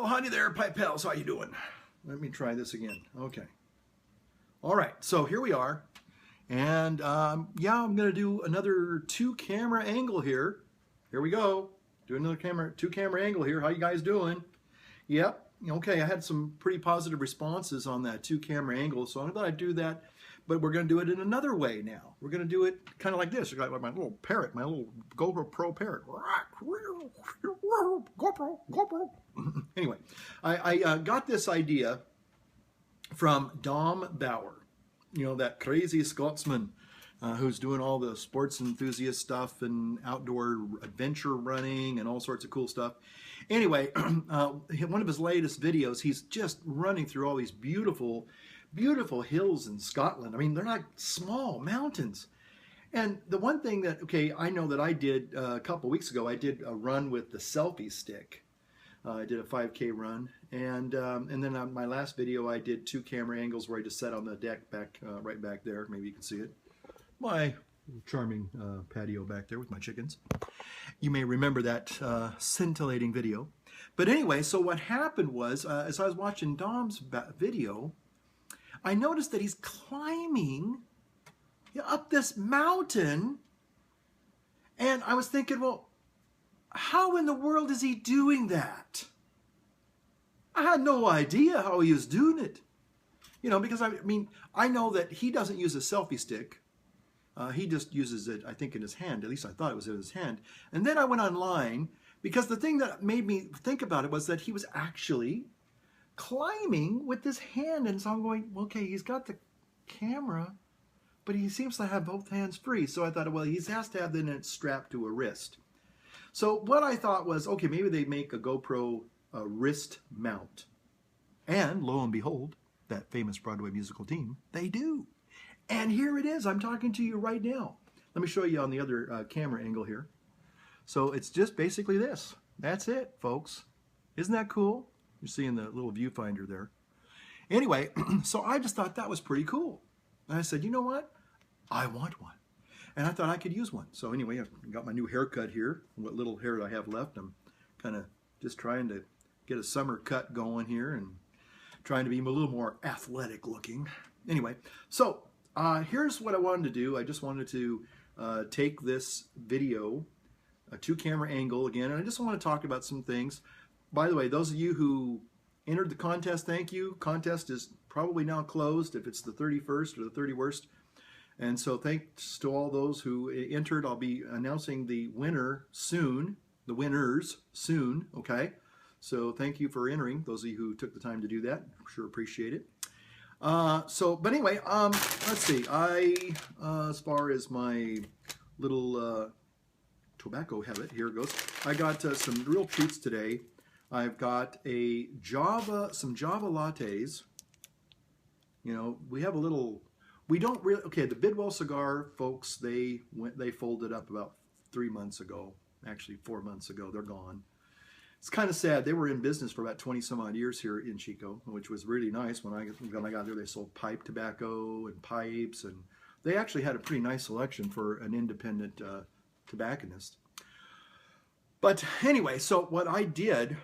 Oh, honey there, pipe pals, how you doing? Let me try this again. Okay. All right, so here we are. And yeah, I'm gonna do another 2-camera angle here. Here we go. Do another 2-camera angle here. How you guys doing? Yep. Okay, I had some pretty positive responses on that 2-camera angle, so I thought I'd do that. But we're going to do it in another way now. We're going to do it kind of like this. Like my little parrot, my little GoPro parrot. GoPro. Anyway, I got this idea from Dom Bauer. You know, that crazy Scotsman who's doing all the sports enthusiast stuff and outdoor adventure running and all sorts of cool stuff. Anyway, one of his latest videos, he's just running through all these beautiful hills in Scotland. I mean, they're like small mountains. And the one thing that, okay, I know that I did a couple weeks ago, I did a run with the selfie stick. I did a 5K run, and then on my last video, I did 2-camera angles where I just sat on the deck back, right back there. Maybe you can see it. My charming patio back there with my chickens. You may remember that scintillating video. But anyway, so what happened was, as I was watching Dom's video, I noticed that he's climbing up this mountain, and I was thinking, well, how in the world is he doing that? I had no idea how he was doing it. You know, because I mean, I know that he doesn't use a selfie stick. He just uses it, I think, in his hand. At least I thought it was in his hand. And then I went online, because the thing that made me think about it was that he was actually climbing with his hand. And so I'm going, okay, he's got the camera, but he seems to have both hands free. So I thought, well, he has to have then it strapped to a wrist. So what I thought was, okay, maybe they make a GoPro wrist mount. And lo and behold, that famous Broadway musical team, they do. And here it is. I'm talking to you right now. Let me show you on the other camera angle here. So it's just basically this. That's it, folks. Isn't that cool? You're seeing the little viewfinder there. Anyway, so I just thought that was pretty cool. And I said, you know what? I want one. And I thought I could use one. So anyway, I've got my new haircut here. What little hair I have left, I'm kind of just trying to get a summer cut going here and trying to be a little more athletic looking. Anyway, so here's what I wanted to do. I just wanted to take this video, a 2-camera angle again, and I just want to talk about some things. By the way, those of you who entered the contest, thank you. Contest is probably now closed if it's the 31st or the 31st. And so thanks to all those who entered. I'll be announcing the winner soon, the winners soon, okay? So thank you for entering, those of you who took the time to do that. Sure appreciate it. But anyway, let's see. As far as my little tobacco habit, here it goes. I got some real treats today. I've got some Java lattes. You know, we have a little, we don't really, okay, the Bidwell cigar folks, they folded up about 3 months ago, actually 4 months ago. They're gone. It's kind of sad. They were in business for about 20 some odd years here in Chico, which was really nice. When I got there, they sold pipe tobacco and pipes, and they actually had a pretty nice selection for an independent tobacconist. But anyway, so what I did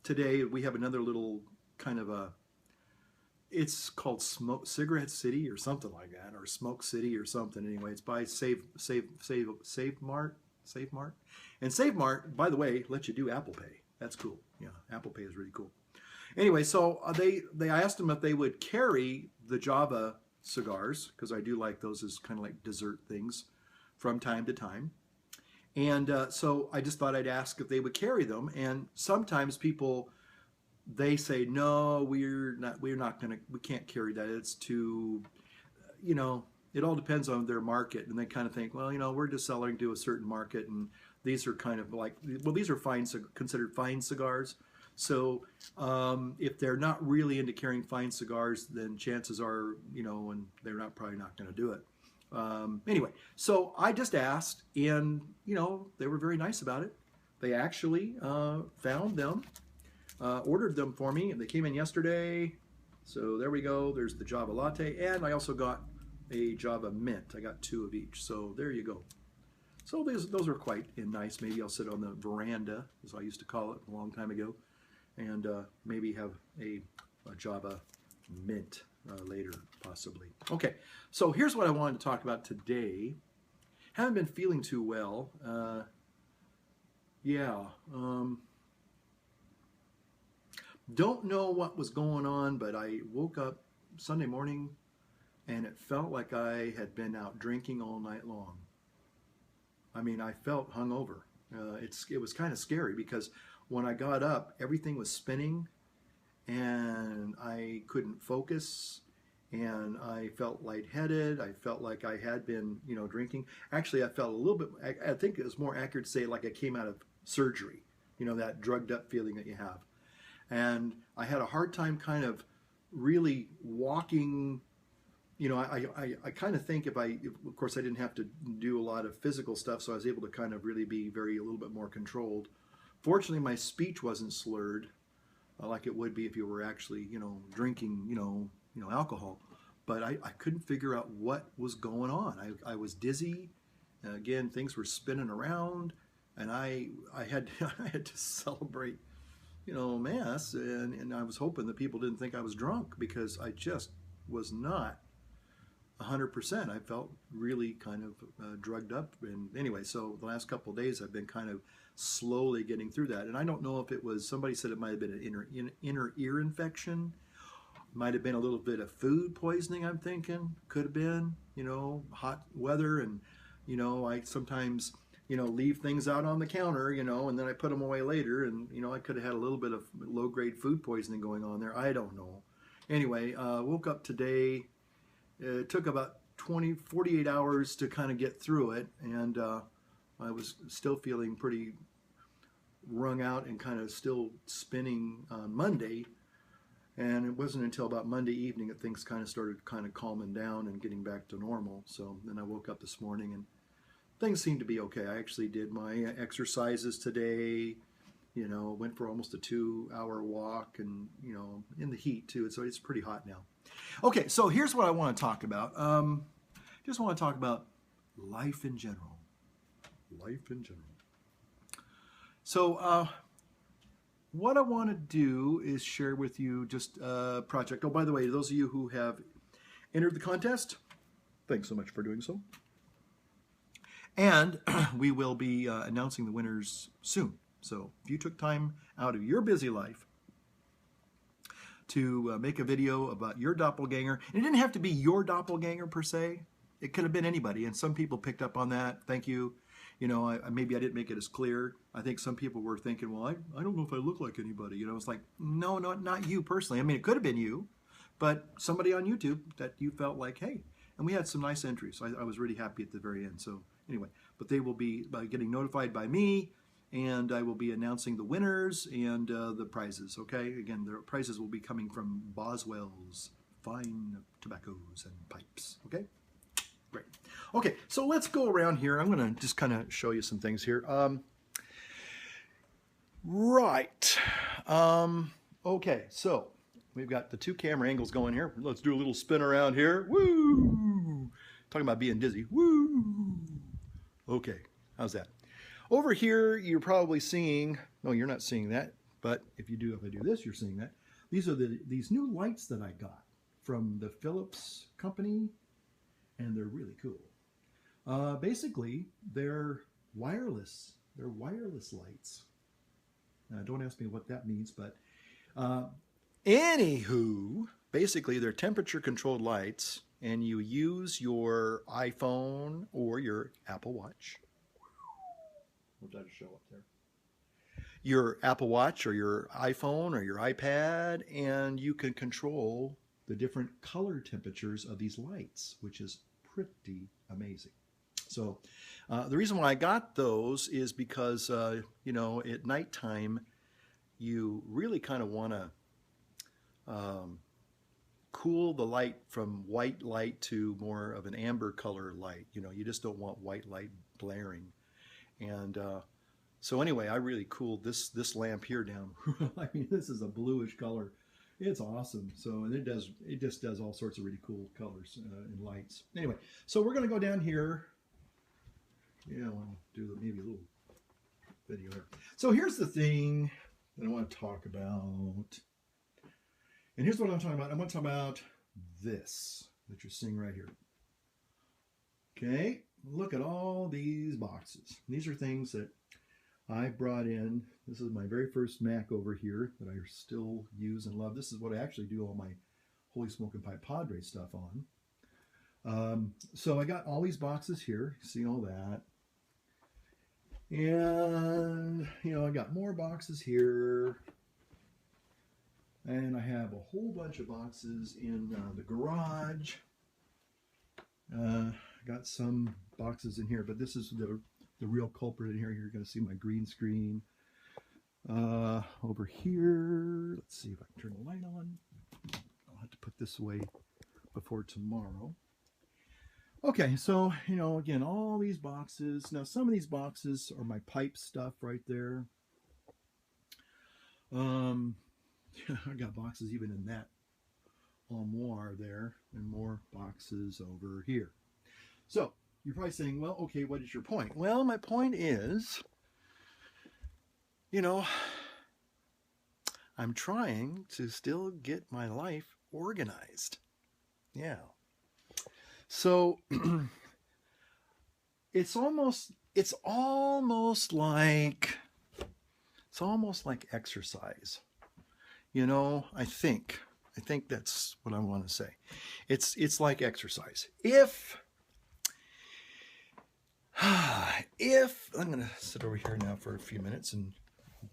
today, we have another little kind of a, it's called Cigarette City or something like that, or Smoke City or something. Anyway, it's by Save Mart. And Save Mart, by the way, lets you do Apple Pay. That's cool. Yeah, Apple Pay is really cool. Anyway, so I asked them if they would carry the Java cigars, because I do like those as kind of like dessert things from time to time. And so I just thought I'd ask if they would carry them. And sometimes people, they say, no, we can't carry that. It's too, you know, it all depends on their market. And they kind of think, well, you know, we're just selling to a certain market, and these are kind of like, well, these are considered fine cigars. So if they're not really into carrying fine cigars, then chances are, you know, and they're probably not going to do it. Anyway, so I just asked, and, you know, they were very nice about it. They actually found them, ordered them for me, and they came in yesterday. So there we go. There's the Java latte, and I also got a Java mint. I got 2 of each. So there you go. So those are quite nice. Maybe I'll sit on the veranda, as I used to call it a long time ago, and maybe have a Java Mint later, possibly. Okay, so here's what I wanted to talk about today. Haven't been feeling too well. Yeah. Don't know what was going on, but I woke up Sunday morning and it felt like I had been out drinking all night long. I mean, I felt hungover. It was kind of scary because when I got up, everything was spinning and I couldn't focus and I felt lightheaded. I felt like I had been, drinking. Actually, I felt a little bit, I think it was more accurate to say like I came out of surgery, that drugged up feeling that you have. And I had a hard time kind of really walking. I kind of think of course I didn't have to do a lot of physical stuff, so I was able to kind of really be a little bit more controlled. Fortunately, my speech wasn't slurred like it would be if you were actually, drinking, alcohol. But I couldn't figure out what was going on. I was dizzy. Again, things were spinning around, and I had I had to celebrate, mass, and I was hoping that people didn't think I was drunk because I just was not 100%. I felt really kind of drugged up. And anyway, so the last couple of days I've been kind of slowly getting through that. And I don't know if it was, somebody said it might have been an inner ear infection. Might have been a little bit of food poisoning, I'm thinking. Could have been, hot weather. And, I sometimes, leave things out on the counter, and then I put them away later. And, I could have had a little bit of low-grade food poisoning going on there. I don't know. Anyway, woke up today. It took about 48 hours to kind of get through it, and I was still feeling pretty wrung out and kind of still spinning on Monday, and it wasn't until about Monday evening that things kind of started kind of calming down and getting back to normal. So then I woke up this morning and things seemed to be okay. I actually did my exercises today, went for almost a 2-hour walk, and in the heat too, so it's pretty hot now. Okay, so here's what I want to talk about. Just want to talk about life in general. Life in general. So what I want to do is share with you just a project. Oh, by the way, those of you who have entered the contest, thanks so much for doing so. And we will be announcing the winners soon. So if you took time out of your busy life to make a video about your doppelganger. And it didn't have to be your doppelganger per se. It could have been anybody, and some people picked up on that. Thank you. Maybe I didn't make it as clear. I think some people were thinking, well, I don't know if I look like anybody. It's like, no, not you personally. I mean, it could have been you, but somebody on YouTube that you felt like, hey. And we had some nice entries. I was really happy at the very end. So anyway, but they will be getting notified by me, and I will be announcing the winners and the prizes, okay? Again, the prizes will be coming from Boswell's Fine Tobaccos and Pipes, okay? Great. Okay, so let's go around here. I'm going to just kind of show you some things here. Right. Okay, so we've got the 2 camera angles going here. Let's do a little spin around here. Woo! Talking about being dizzy. Woo! Okay, how's that? Over here, you're probably seeing, no, you're not seeing that, but if I do this, you're seeing that. These are these new lights that I got from the Philips company, and they're really cool. Basically, they're wireless. They're wireless lights. Don't ask me what that means, but anywho, basically, they're temperature-controlled lights, and you use your iPhone or your Apple Watch. Hope that'll show up there. Your Apple Watch or your iPhone or your iPad, and you can control the different color temperatures of these lights, which is pretty amazing. So the reason why I got those is because, at nighttime, you really kind of want to cool the light from white light to more of an amber color light. You just don't want white light blaring. And so anyway, I really cooled this lamp here down. I mean, this is a bluish color. It's awesome. So, and it just does all sorts of really cool colors and lights. Anyway, so we're going to go down here. Yeah, I'll do maybe a little video here. So here's the thing. that I want to talk about. And here's what I'm talking about. I want to talk about this that you're seeing right here. Okay, look at all these boxes. These are things that I brought in. This is my very first Mac over here that I still use and love. This is what I actually do all my Holy Smokin' Pipe Padre stuff on. So I got all these boxes here. See all that. And, you know, I got more boxes here. And I have a whole bunch of boxes in the garage. Got some boxes in here, but this is the real culprit in here. You're going to see my green screen. Over here, let's see if I can turn the light on. I'll have to put this away before tomorrow. Okay, so, you know, again, all these boxes. Now, some of these boxes are my pipe stuff right there. I got boxes even in that armoire there, and more boxes over here. So, you're probably saying, well, okay, what is your point? Well, my point is, you know, I'm trying to still get my life organized. Yeah. So it's almost like exercise. You know, I think that's what I want to say. It's like exercise. If I'm going to sit over here now for a few minutes and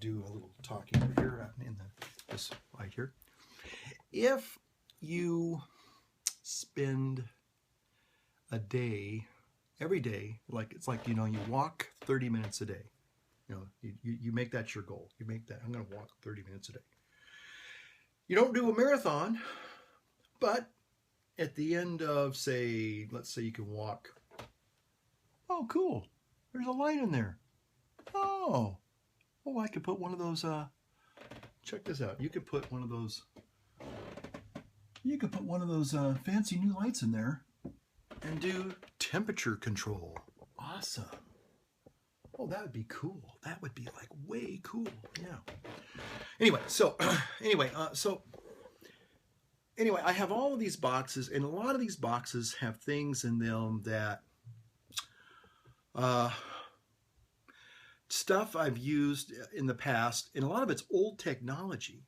do a little talking over here in this light here. If you spend a day, every day, it's like, you know, you walk 30 minutes a day. You know, you make that your goal. You make that, I'm going to walk 30 minutes a day. You don't do a marathon, but at the end of, say, let's say you can walk. Oh, cool. There's a light in there. Oh, I could put one of those, check this out. You could put one of those fancy new lights in there and do temperature control. Awesome. Oh, that would be cool. That would be like way cool. Yeah. Anyway, so I have all of these boxes, and a lot of these boxes have things in them that stuff I've used in the past, and a lot of it's old technology.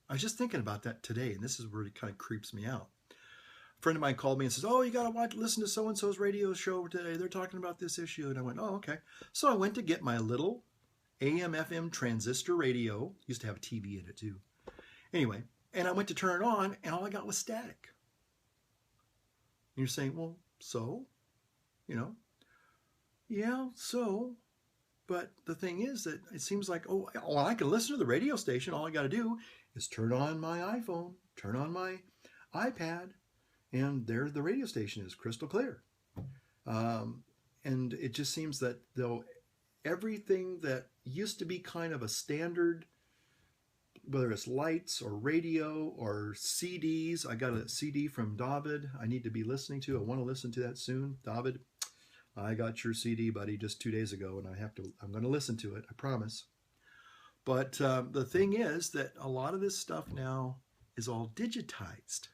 I was just thinking about that today, and this is where it kind of creeps me out. A friend of mine called me and says, oh, you got to listen to so-and-so's radio show today. They're talking about this issue. And I went, oh, okay. So I went to get my little AM/FM transistor radio. Used to have a TV in it, too. Anyway, and I went to turn it on, and all I got was static. And you're saying, well, so? You know? Yeah, so. But the thing is that it seems like, oh, well, I can listen to the radio station. All I got to do is turn on my iPhone, turn on my iPad, and there the radio station is crystal clear. And it just seems that though everything that used to be kind of a standard, whether it's lights or radio or CDs, I got a CD from David I need to be listening to. I want to listen to that soon. David, I got your CD, buddy, just 2 days ago, and I'm going to listen to it, I promise. But the thing is that a lot of this stuff now is all digitized,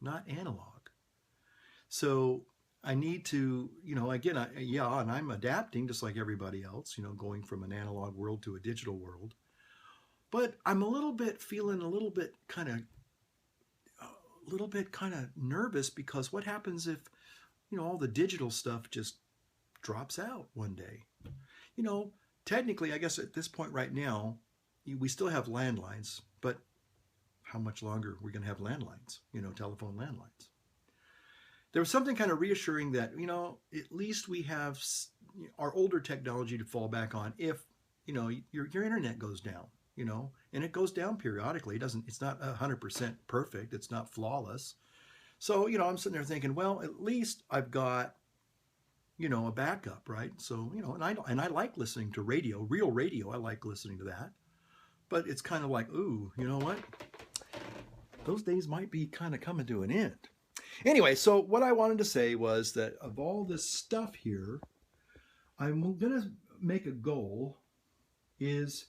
not analog. So I need to, you know, again, and I'm adapting just like everybody else, you know, going from an analog world to a digital world. But I'm feeling a little bit kind of nervous, because what happens if, you know, all the digital stuff just drops out one day? You know, technically, I guess at this point right now, we still have landlines, but how much longer are we going to have landlines, you know, telephone landlines? There was something kind of reassuring that, you know, at least we have our older technology to fall back on if, you know, your internet goes down, you know, and it goit's down periodically. It's not 100% perfect. It's not flawless. So, you know, I'm sitting there thinking, well, at least I've got, you know, a backup, right? So, you know, and I like listening to radio, real radio. I like listening to that. But it's kind of like, ooh, you know what? Those days might be kind of coming to an end. Anyway, so what I wanted to say was that of all this stuff here, I'm going to make a goal is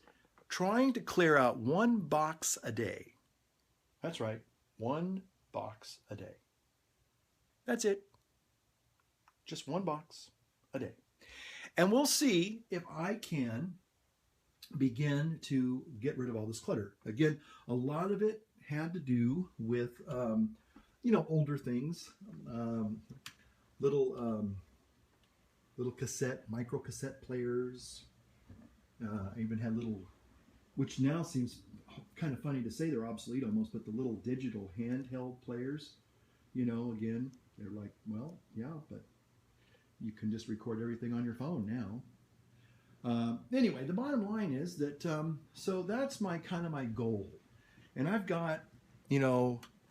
trying to clear out 1 box a day. That's right, 1 box a day. That's it. Just 1 box a day. And we'll see if I can begin to get rid of all this clutter. Again, a lot of it had to do with, older things, little micro cassette players. I even had little, which now seems kind of funny to say they're obsolete almost, but the little digital handheld players, again, they're like, well, yeah, but you can just record everything on your phone now. Anyway, the bottom line is that, so that's my goal. And I've got,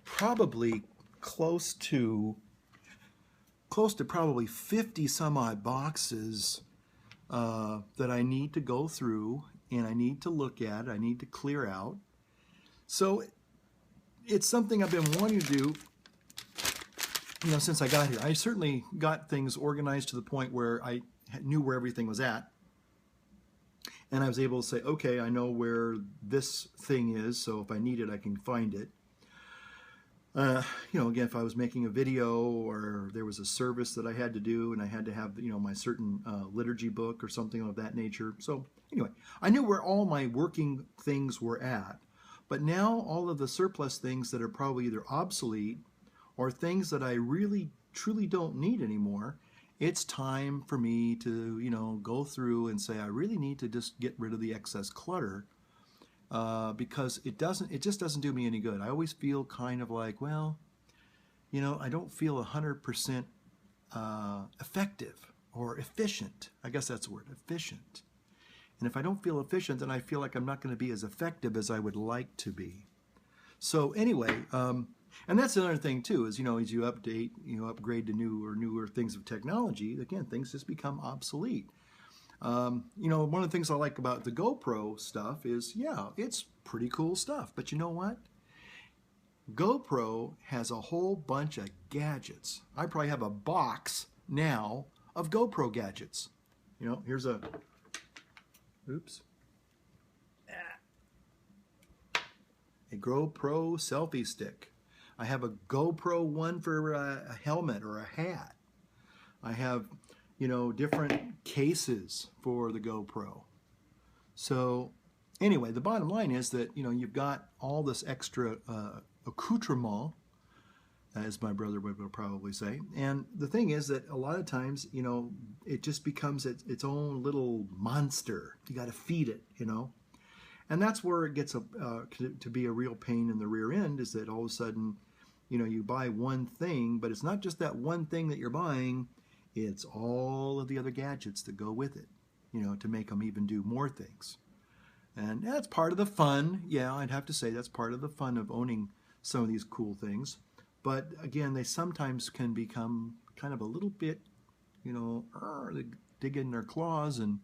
probably close to probably 50 some odd boxes that I need to go through and I need to look at, I need to clear out. So it's something I've been wanting to do, since I got here. I certainly got things organized to the point where I knew where everything was at. And I was able to say, okay, I know where this thing is, so if I need it, I can find it. Again, if I was making a video or there was a service that I had to do and I had to have, my certain liturgy book or something of that nature. So anyway, I knew where all my working things were at. But now all of the surplus things that are probably either obsolete or things that I really, truly don't need anymore, it's time for me to, go through and say, I really need to just get rid of the excess clutter. Because it just doesn't do me any good. I always feel kind of like, well, I don't feel 100% effective or efficient. I guess that's the word, efficient. And if I don't feel efficient, then I feel like I'm not going to be as effective as I would like to be. So anyway, and that's another thing too, is, as you update, upgrade to newer things of technology, again, things just become obsolete. One of the things I like about the GoPro stuff is, yeah, it's pretty cool stuff. But you know what? GoPro has a whole bunch of gadgets. I probably have a box now of GoPro gadgets. Here's a, oops, a GoPro selfie stick. I have a GoPro one for a helmet or a hat. I have different cases for the GoPro. So anyway, the bottom line is that, you've got all this extra accoutrement, as my brother would probably say. And the thing is that a lot of times, it just becomes its own little monster. You got to feed it, And that's where it gets to be a real pain in the rear end, is that all of a sudden, you buy one thing, but it's not just that one thing that you're buying. It's all of the other gadgets that go with it, to make them even do more things. And that's part of the fun. Yeah, I'd have to say that's part of the fun of owning some of these cool things. But again, they sometimes can become kind of a little bit, they dig in their claws and,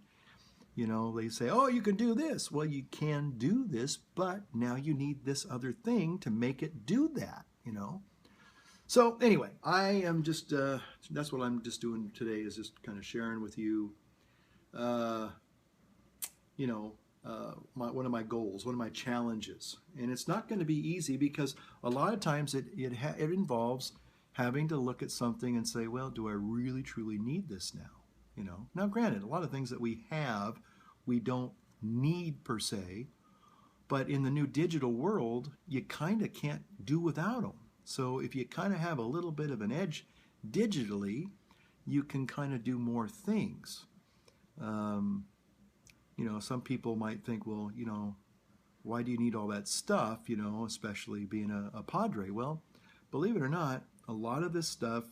they say, oh, you can do this. Well, you can do this, but now you need this other thing to make it do that, So anyway, I am just, that's what I'm just doing today, is just kind of sharing with you, one of my goals, one of my challenges. And it's not going to be easy, because a lot of times it involves having to look at something and say, well, do I really, truly need this now? Now granted, a lot of things that we have, we don't need per se, but in the new digital world, you kind of can't do without them. So if you kind of have a little bit of an edge digitally, you can kind of do more things. Some people might think, well, why do you need all that stuff, especially being a padre? Well, believe it or not, a lot of this stuff,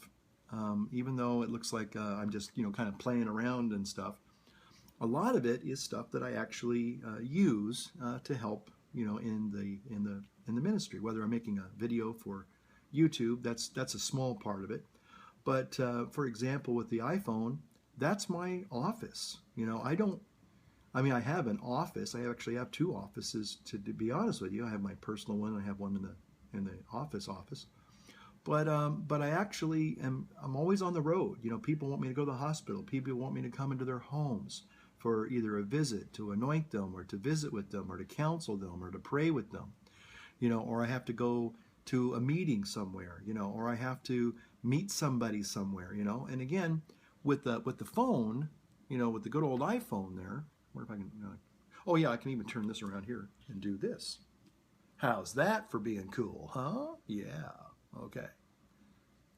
even though it looks like I'm just, kind of playing around and stuff, a lot of it is stuff that I actually use to help, in the ministry. Whether I'm making a video for YouTube, that's a small part of it. But for example, with the iPhone, that's my office. I have an office. I actually have 2 offices, to be honest with you. I have my personal one, and I have one in the office. But I actually I'm always on the road. People want me to go to the hospital. People want me to come into their homes. for either a visit, to anoint them, or to visit with them, or to counsel them, or to pray with them, or I have to go to a meeting somewhere, or I have to meet somebody somewhere, And again, with the phone, with the good old iPhone there, where if I can, oh yeah, I can even turn this around here and do this. How's that for being cool, huh? Yeah. Okay.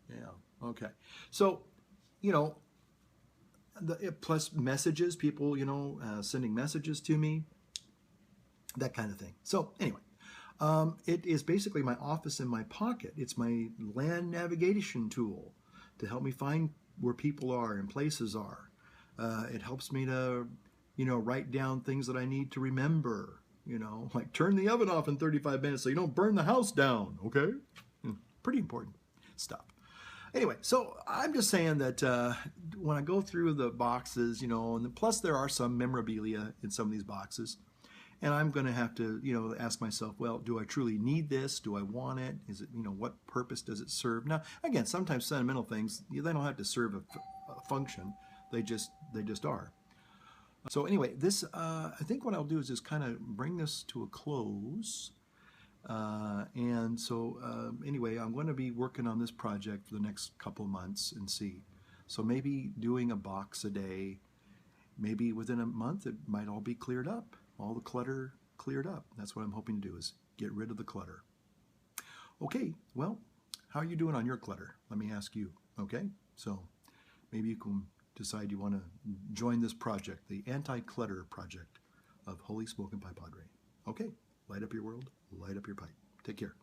Yeah. Okay. So, plus messages, people, sending messages to me, that kind of thing. So anyway, it is basically my office in my pocket. It's my land navigation tool to help me find where people are and places are. It helps me to, write down things that I need to remember, like turn the oven off in 35 minutes so you don't burn the house down, okay? Pretty important stuff. Anyway, so I'm just saying that when I go through the boxes, and plus there are some memorabilia in some of these boxes, and I'm going to have to, ask myself, well, do I truly need this? Do I want it? Is it, what purpose does it serve? Now, again, sometimes sentimental things, they don't have to serve a function. They just are. So anyway, this, I think what I'll do is just kind of bring this to a close. And so anyway, I'm going to be working on this project for the next couple of months and see. So maybe doing a box a day, maybe within a month it might all be cleared up, all the clutter cleared up. That's what I'm hoping to do, is get rid of the clutter. Okay, well, how are you doing on your clutter? Let me ask you, okay? So maybe you can decide you want to join this project, the anti-clutter project of Holy Smoke and Pipe Padre. Okay, light up your world, light up your pipe. Take care.